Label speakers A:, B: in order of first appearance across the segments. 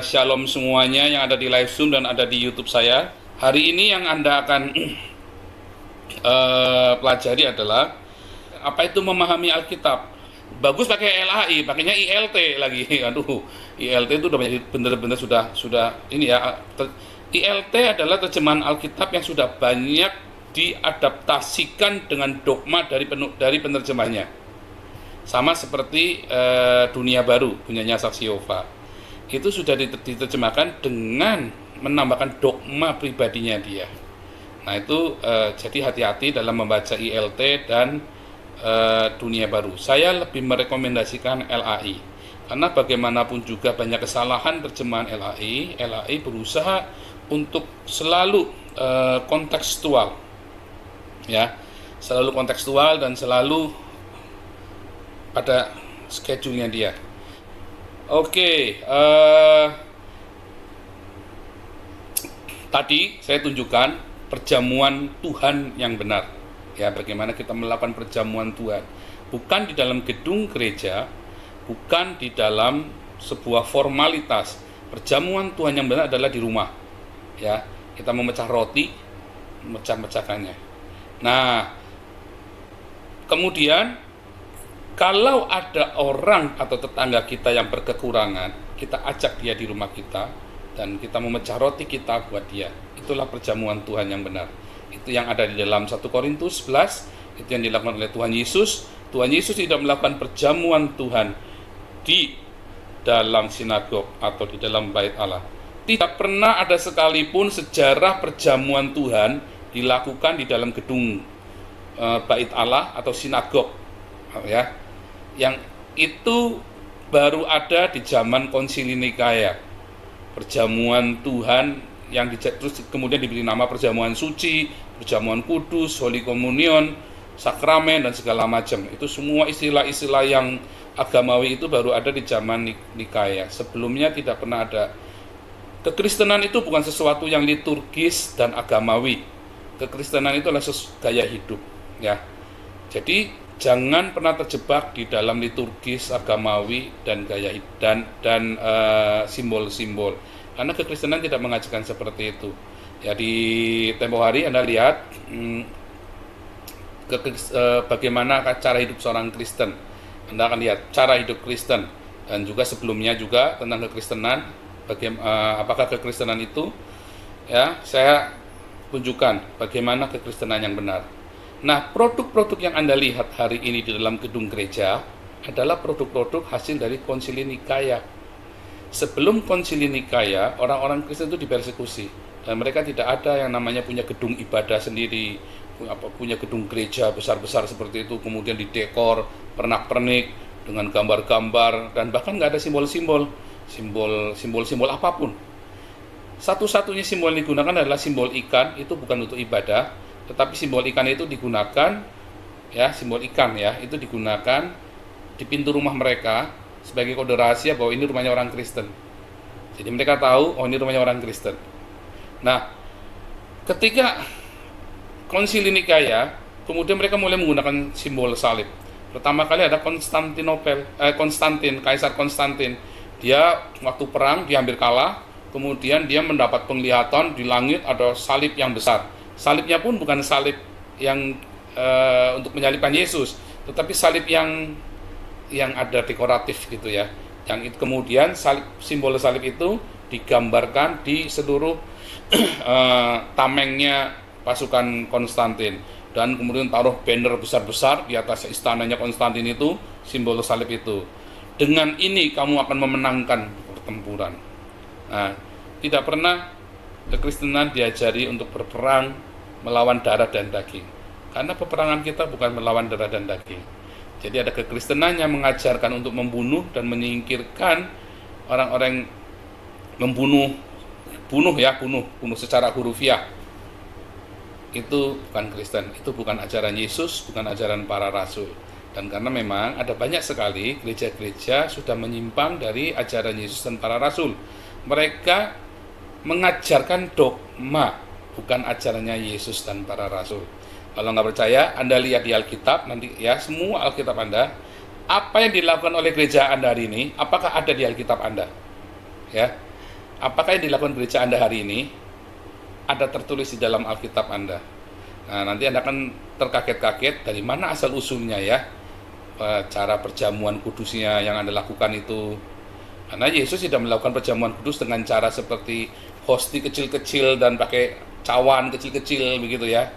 A: Shalom semuanya yang ada di live Zoom dan ada di YouTube saya. Hari ini yang Anda akan pelajari adalah apa itu memahami Alkitab. Bagus pakai LAI, pakainya ILT lagi. Aduh, ILT itu udah bener-bener sudah ini ya. ILT adalah terjemahan Alkitab yang sudah banyak diadaptasikan dengan dogma dari penerjemahnya. Sama seperti Dunia Baru punyanya Saksi Yehova. Itu sudah diterjemahkan dengan menambahkan dogma pribadinya dia. Nah itu jadi hati-hati dalam membaca ILT dan Dunia Baru. Saya lebih merekomendasikan LAI karena bagaimanapun juga banyak kesalahan terjemahan LAI. LAI berusaha untuk selalu kontekstual, ya, selalu kontekstual dan selalu pada schedule-nya dia. Oke, tadi saya tunjukkan perjamuan Tuhan yang benar. Ya, bagaimana kita melakukan perjamuan Tuhan. Bukan di dalam gedung gereja, bukan di dalam sebuah formalitas. Perjamuan Tuhan yang benar adalah di rumah. Ya, kita memecah roti, memecah-mecahkannya. Nah, kemudian kalau ada orang atau tetangga kita yang berkekurangan, kita ajak dia di rumah kita dan kita memecah roti kita buat dia. Itulah perjamuan Tuhan yang benar. Itu yang ada di dalam 1 Korintus 11, itu yang dilakukan oleh Tuhan Yesus. Tuhan Yesus tidak melakukan perjamuan Tuhan di dalam sinagog atau di dalam bait Allah. Tidak pernah ada sekalipun sejarah perjamuan Tuhan dilakukan di dalam gedung bait Allah atau sinagog, ya. Yang itu baru ada di zaman Konsili Nikaya. Perjamuan Tuhan yang terus kemudian diberi nama perjamuan suci, perjamuan kudus, Holy Communion, sakramen dan segala macam. Itu semua istilah-istilah yang agamawi itu baru ada di zaman Nikaya. Sebelumnya tidak pernah ada. Kekristenan itu bukan sesuatu yang liturgis dan agamawi. Kekristenan itu adalah gaya hidup, ya. Jadi jangan pernah terjebak di dalam liturgis agamawi dan gaya dan simbol-simbol. Karena kekristenan tidak mengajarkan seperti itu. Ya, di tempo hari Anda lihat bagaimana cara hidup seorang Kristen. Anda akan lihat cara hidup Kristen dan juga sebelumnya juga tentang kekristenan. Apakah kekristenan itu, ya, saya tunjukkan bagaimana kekristenan yang benar. Nah, produk-produk yang Anda lihat hari ini di dalam gedung gereja adalah produk-produk hasil dari Konsili Nikaya. Sebelum Konsili Nikaya, orang-orang Kristen itu dipersekusi dan mereka tidak ada yang namanya punya gedung ibadah sendiri, punya gedung gereja besar-besar seperti itu, kemudian didekor pernak-pernik dengan gambar-gambar dan bahkan nggak ada simbol-simbol apapun. Satu-satunya simbol yang digunakan adalah simbol ikan. Itu bukan untuk ibadah, tetapi simbol ikan itu digunakan, ya, simbol ikan, ya, itu digunakan di pintu rumah mereka sebagai kode rahasia bahwa ini rumahnya orang Kristen. Jadi mereka tahu, oh ini rumahnya orang Kristen. Nah, ketika Konsili Nikaya, kemudian mereka mulai menggunakan simbol salib. Pertama kali ada Konstantin, Kaisar Konstantin. Dia waktu perang diambil kalah, kemudian dia mendapat penglihatan di langit ada salib yang besar. Salibnya pun bukan salib yang untuk menyalibkan Yesus, tetapi salib yang ada dekoratif gitu, ya. Yang itu kemudian simbol salib itu digambarkan di seluruh tamengnya pasukan Konstantin, dan kemudian taruh banner besar-besar di atas istananya Konstantin itu simbol salib itu. Dengan ini kamu akan memenangkan pertempuran. Nah, tidak pernah kekristenan diajari untuk berperang melawan darah dan daging. Karena peperangan kita bukan melawan darah dan daging. Jadi ada kekristenan yang mengajarkan untuk membunuh dan menyingkirkan orang-orang bunuh secara hurufiah. Itu bukan Kristen, itu bukan ajaran Yesus, bukan ajaran para rasul. Dan karena memang ada banyak sekali gereja-gereja sudah menyimpang dari ajaran Yesus dan para rasul. Mereka mengajarkan dogma, bukan ajarannya Yesus dan para rasul. Kalau nggak percaya, Anda lihat di Alkitab, nanti ya, semua Alkitab Anda, apa yang dilakukan oleh gereja Anda hari ini, apakah ada di Alkitab Anda? Ya, apakah yang dilakukan gereja Anda hari ini ada tertulis di dalam Alkitab Anda? Nah, nanti Anda akan terkaget-kaget dari mana asal usulnya ya, cara perjamuan kudusnya yang Anda lakukan itu. Karena Yesus tidak melakukan perjamuan kudus dengan cara seperti hosti kecil-kecil dan pakai cawan kecil-kecil begitu ya.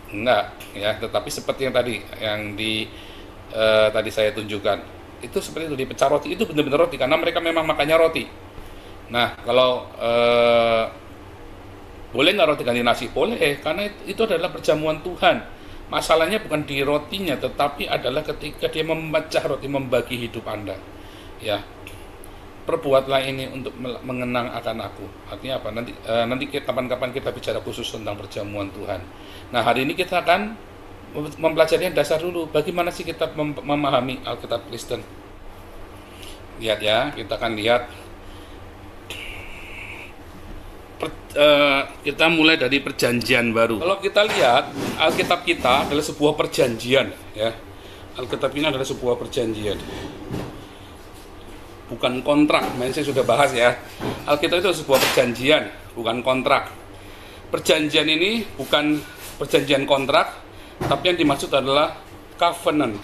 A: Enggak ya, tetapi seperti yang tadi saya tunjukkan. Itu seperti itu, dipecah roti itu benar-benar roti karena mereka memang makannya roti. Nah, kalau boleh nggak roti ganti nasi? Boleh, karena itu adalah perjamuan Tuhan. Masalahnya bukan di rotinya, tetapi adalah ketika dia memecah roti, membagi hidup Anda. Ya, perbuatlah ini untuk mengenang akan aku. Artinya apa? Nanti kapan-kapan kita bicara khusus tentang perjamuan Tuhan. Nah, hari ini kita akan mempelajari yang dasar dulu. Bagaimana sih kita memahami Alkitab Kristen? Lihat ya, kita akan lihat. Kita mulai dari perjanjian baru. Kalau kita lihat, Alkitab kita adalah sebuah perjanjian. Ya, Alkitab ini adalah sebuah perjanjian. Bukan kontrak, saya sudah bahas ya. Alkitab itu sebuah perjanjian, bukan kontrak. Perjanjian ini bukan perjanjian kontrak, tapi yang dimaksud adalah covenant.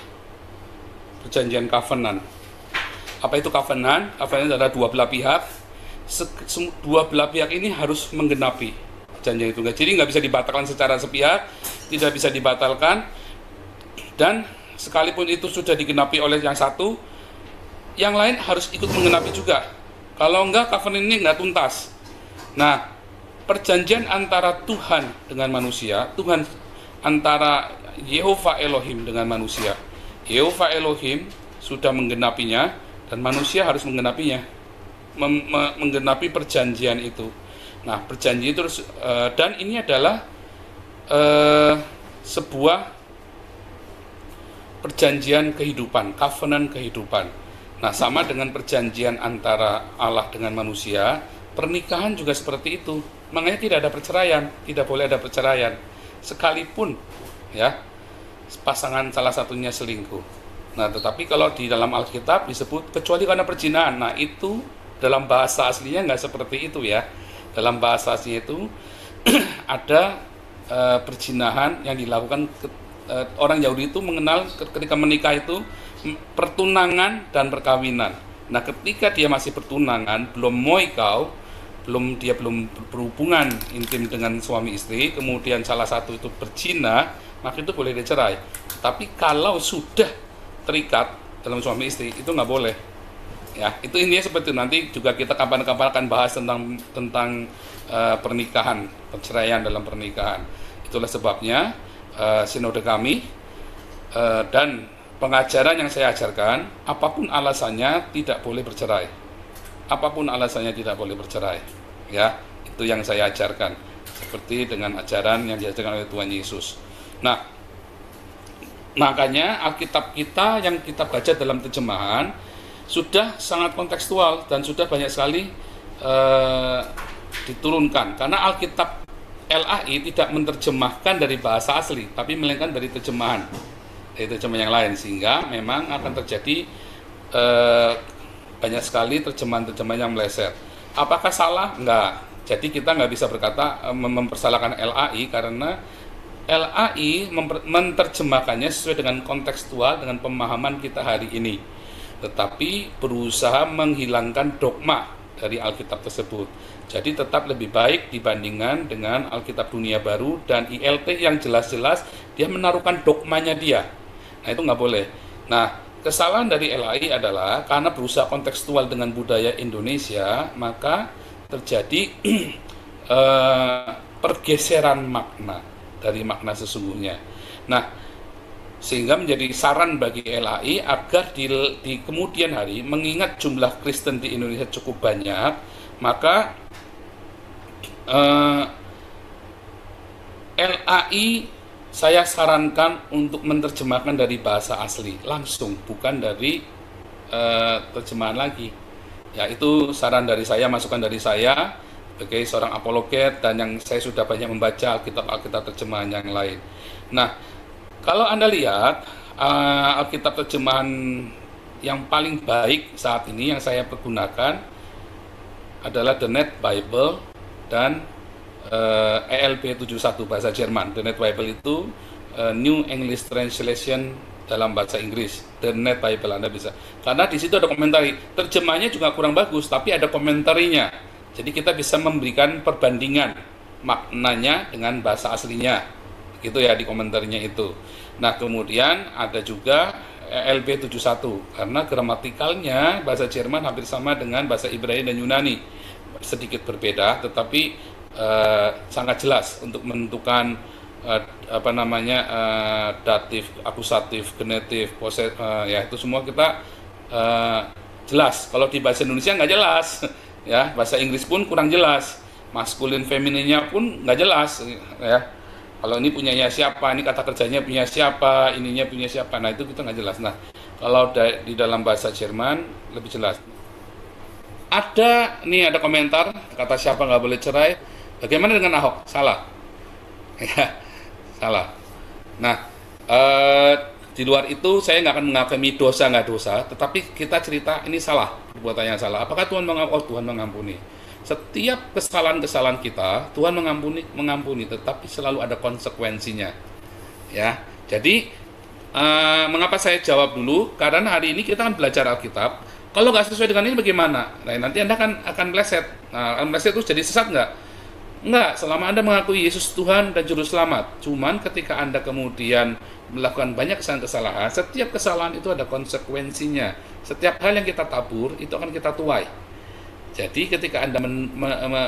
A: Perjanjian covenant. Apa itu covenant? Covenant adalah dua belah pihak. Dua belah pihak ini harus menggenapi perjanjian itu. Jadi nggak bisa dibatalkan secara sepihak, tidak bisa dibatalkan. Dan sekalipun itu sudah digenapi oleh yang satu, yang lain harus ikut menggenapi juga. Kalau enggak, covenant ini enggak tuntas. Nah, perjanjian antara Tuhan dengan manusia, Tuhan antara Yehova Elohim dengan manusia. Yehova Elohim sudah menggenapinya dan manusia harus menggenapinya. Menggenapi perjanjian itu. Nah, perjanjian itu dan ini adalah sebuah perjanjian kehidupan, covenant kehidupan. Nah, sama dengan perjanjian antara Allah dengan manusia, pernikahan juga seperti itu. Makanya tidak ada perceraian, tidak boleh ada perceraian. Sekalipun ya pasangan salah satunya selingkuh. Nah, tetapi kalau di dalam Alkitab disebut kecuali karena perzinahan. Nah, itu dalam bahasa aslinya nggak seperti itu ya. Dalam bahasa aslinya itu ada perzinahan yang dilakukan orang Yahudi itu mengenal ketika menikah itu pertunangan dan perkawinan. Nah, ketika dia masih pertunangan, belum moikau, belum berhubungan intim dengan suami istri, kemudian salah satu itu berzina, maka itu boleh dicerai. Tapi kalau sudah terikat dalam suami istri, itu nggak boleh. Ya, itu intinya seperti itu. Nanti juga kita kapan-kapan akan bahas tentang pernikahan, perceraian dalam pernikahan. Itulah sebabnya sinode kami dan pengajaran yang saya ajarkan, apapun alasannya tidak boleh bercerai. Apapun alasannya tidak boleh bercerai. Ya, itu yang saya ajarkan. Seperti dengan ajaran yang diajarkan oleh Tuhan Yesus. Nah, makanya Alkitab kita yang kita baca dalam terjemahan sudah sangat kontekstual dan sudah banyak sekali diturunkan. Karena Alkitab LAI tidak menerjemahkan dari bahasa asli, tapi melainkan dari terjemahan. Dari terjemahan yang lain, sehingga memang akan terjadi banyak sekali terjemahan-terjemahan yang meleset. Apakah salah? Enggak. Jadi kita nggak bisa berkata mempersalahkan LAI karena LAI menerjemahkannya sesuai dengan kontekstual dengan pemahaman kita hari ini, tetapi berusaha menghilangkan dogma dari Alkitab tersebut. Jadi tetap lebih baik dibandingkan dengan Alkitab Dunia Baru dan ILT yang jelas-jelas dia menaruhkan dogmanya dia. Nah, itu nggak boleh. Nah, kesalahan dari LAI adalah karena berusaha kontekstual dengan budaya Indonesia, maka terjadi pergeseran makna dari makna sesungguhnya. Nah, sehingga menjadi saran bagi LAI agar di kemudian hari, mengingat jumlah Kristen di Indonesia cukup banyak, maka LAI saya sarankan untuk menerjemahkan dari bahasa asli langsung, bukan dari terjemahan lagi. Ya, itu saran dari saya, masukan dari saya sebagai seorang apologet dan yang saya sudah banyak membaca Alkitab terjemahan yang lain. Nah, kalau Anda lihat Alkitab terjemahan yang paling baik saat ini yang saya pergunakan adalah The Net Bible dan ELB 71 bahasa Jerman. The Net Bible itu New English Translation dalam bahasa Inggris. The Net Bible Anda bisa. Karena di situ ada komentari. Terjemahnya juga kurang bagus, tapi ada komentarinya. Jadi kita bisa memberikan perbandingan maknanya dengan bahasa aslinya. Gitu ya di komentarinya itu. Nah, kemudian ada juga ELB 71 karena gramatikalnya bahasa Jerman hampir sama dengan bahasa Ibrani dan Yunani. Sedikit berbeda, tetapi sangat jelas untuk menentukan datif, akusatif, genetif, ya itu semua kita jelas. Kalau di bahasa Indonesia nggak jelas, ya bahasa Inggris pun kurang jelas, maskulin femininnya pun nggak jelas, ya. Kalau ini punyanya siapa, ini kata kerjanya punya siapa, ininya punya siapa, nah itu kita nggak jelas. Nah kalau di dalam bahasa Jerman lebih jelas. Ada komentar kata siapa nggak boleh cerai. Bagaimana dengan Ahok? Salah. Ya, salah. Nah, di luar itu saya nggak akan menghakimi dosa nggak dosa, tetapi kita cerita ini salah, perbuatannya salah. Apakah Tuhan mengampuni? Oh, Tuhan mengampuni. Setiap kesalahan-kesalahan kita, Tuhan mengampuni, tetapi selalu ada konsekuensinya. Ya, jadi mengapa saya jawab dulu? Karena hari ini kita akan belajar Alkitab. Kalau nggak sesuai dengan ini bagaimana? Nah, nanti Anda akan meleset. Nah, meleset itu jadi sesat nggak? Enggak, selama Anda mengakui Yesus Tuhan dan Juru Selamat. Cuman ketika Anda kemudian melakukan banyak kesalahan, setiap kesalahan itu ada konsekuensinya. Setiap hal yang kita tabur, itu akan kita tuai. Jadi ketika Anda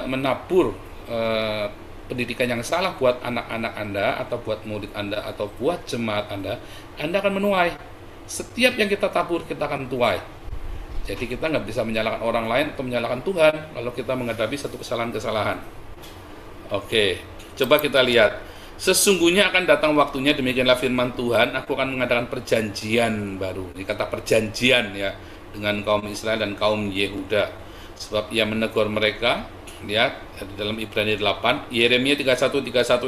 A: menabur pendidikan yang salah buat anak-anak Anda, atau buat murid Anda, atau buat jemaat Anda akan menuai. Setiap yang kita tabur, kita akan tuai. Jadi kita nggak bisa menyalahkan orang lain atau menyalahkan Tuhan kalau kita menghadapi satu kesalahan-kesalahan. Oke, coba kita lihat. Sesungguhnya akan datang waktunya, demikianlah firman Tuhan, aku akan mengadakan perjanjian baru. Ini kata perjanjian ya, dengan kaum Israel dan kaum Yehuda. Sebab ia menegur mereka, lihat di dalam Ibrani 8, Yeremia 31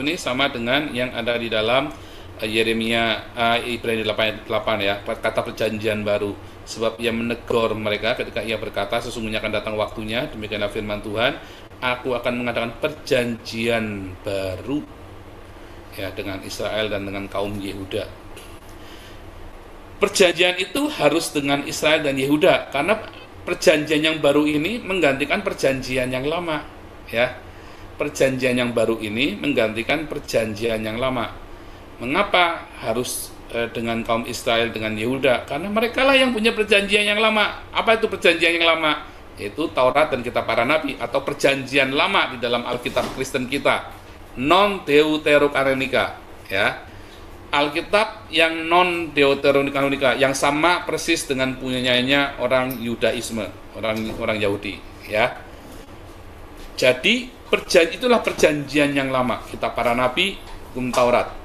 A: ini sama dengan yang ada di dalam Yeremia Ibrani 8 ya, kata perjanjian baru. Sebab ia menegur mereka ketika ia berkata, sesungguhnya akan datang waktunya, demikianlah firman Tuhan, aku akan mengadakan perjanjian baru ya dengan Israel dan dengan kaum Yehuda. Perjanjian itu harus dengan Israel dan Yehuda karena perjanjian yang baru ini menggantikan perjanjian yang lama ya. Perjanjian yang baru ini menggantikan perjanjian yang lama. Mengapa harus dengan kaum Israel dengan Yehuda? Karena mereka lah yang punya perjanjian yang lama. Apa itu perjanjian yang lama? Yaitu Taurat dan Kitab Para Nabi atau perjanjian lama di dalam Alkitab Kristen kita, non deuterokanonika ya. Alkitab yang non deuterokanonika yang sama persis dengan punyanya orang Yudaisme, orang Yahudi ya. Jadi itulah perjanjian yang lama, Kitab Para Nabi, hukum Taurat.